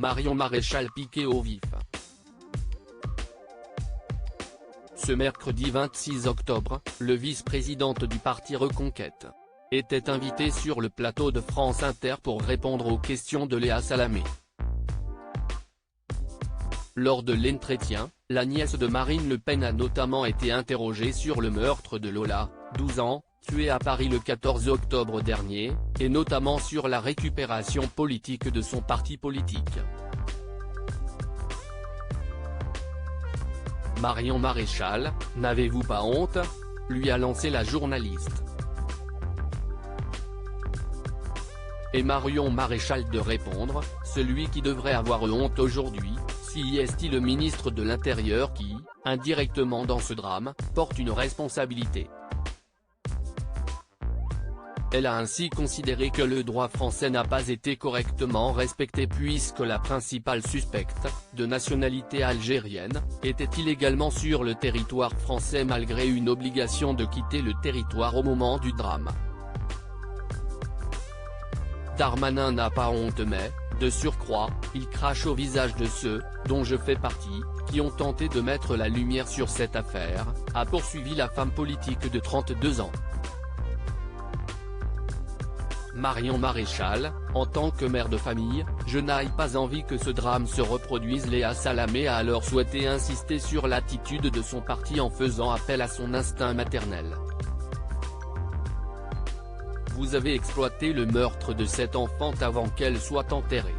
Marion Maréchal piquée au vif. Ce mercredi 26 octobre, le vice-présidente du parti Reconquête était invitée sur le plateau de France Inter pour répondre aux questions de Léa Salamé. Lors de l'entretien, la nièce de Marine Le Pen a notamment été interrogée sur le meurtre de Lola, 12 ans, tuée à Paris le 14 octobre dernier, et notamment sur la récupération politique de son parti politique. Marion Maréchal, n'avez-vous pas honte ? Lui a lancé la journaliste. Et Marion Maréchal de répondre, celui qui devrait avoir honte aujourd'hui, si est-il le ministre de l'Intérieur qui, indirectement dans ce drame, porte une responsabilité. Elle a ainsi considéré que le droit français n'a pas été correctement respecté puisque la principale suspecte, de nationalité algérienne, était illégalement sur le territoire français malgré une obligation de quitter le territoire au moment du drame. Darmanin n'a pas honte mais, de surcroît, il crache au visage de ceux, dont je fais partie, qui ont tenté de mettre la lumière sur cette affaire, a poursuivi la femme politique de 32 ans. Marion Maréchal, en tant que mère de famille, je n'ai pas envie que ce drame se reproduise. Léa Salamé a alors souhaité insister sur l'attitude de son parti en faisant appel à son instinct maternel. Vous avez exploité le meurtre de cette enfant avant qu'elle soit enterrée.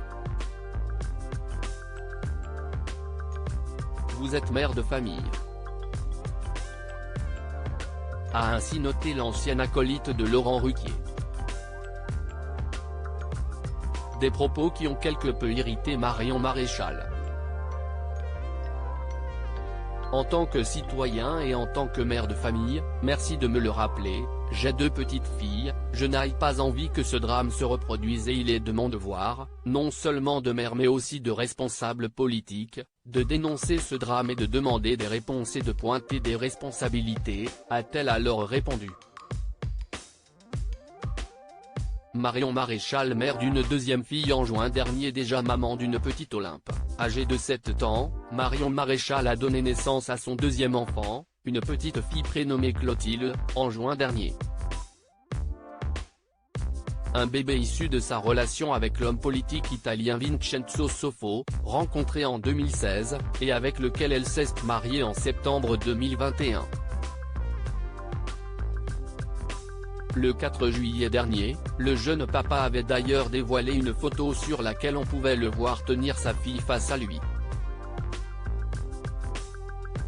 Vous êtes mère de famille. A ainsi noté l'ancienne acolyte de Laurent Ruquier. Des propos qui ont quelque peu irrité Marion Maréchal. En tant que citoyen et en tant que mère de famille, merci de me le rappeler, j'ai 2 petites filles, je n'ai pas envie que ce drame se reproduise et il est de mon devoir, non seulement de mère mais aussi de responsable politique, de dénoncer ce drame et de demander des réponses et de pointer des responsabilités, a-t-elle alors répondu. Marion Maréchal, mère d'une 2e fille en juin dernier, déjà maman d'une petite Olympe, âgée de 7 ans, Marion Maréchal a donné naissance à son 2e enfant, une petite fille prénommée Clotilde, en juin dernier. Un bébé issu de sa relation avec l'homme politique italien Vincenzo Soffo, rencontré en 2016, et avec lequel elle s'est mariée en septembre 2021. Le 4 juillet dernier, le jeune papa avait d'ailleurs dévoilé une photo sur laquelle on pouvait le voir tenir sa fille face à lui.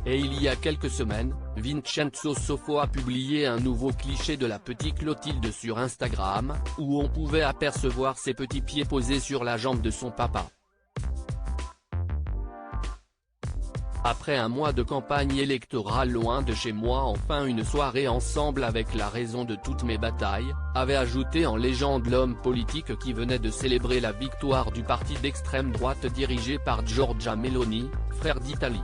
Et il y a quelques semaines, Vincenzo Soffo a publié un nouveau cliché de la petite Clotilde sur Instagram, où on pouvait apercevoir ses petits pieds posés sur la jambe de son papa. Après un mois de campagne électorale loin de chez moi, enfin une soirée ensemble avec la raison de toutes mes batailles, avait ajouté en légende l'homme politique qui venait de célébrer la victoire du parti d'extrême droite dirigé par Giorgia Meloni, frère d'Italie.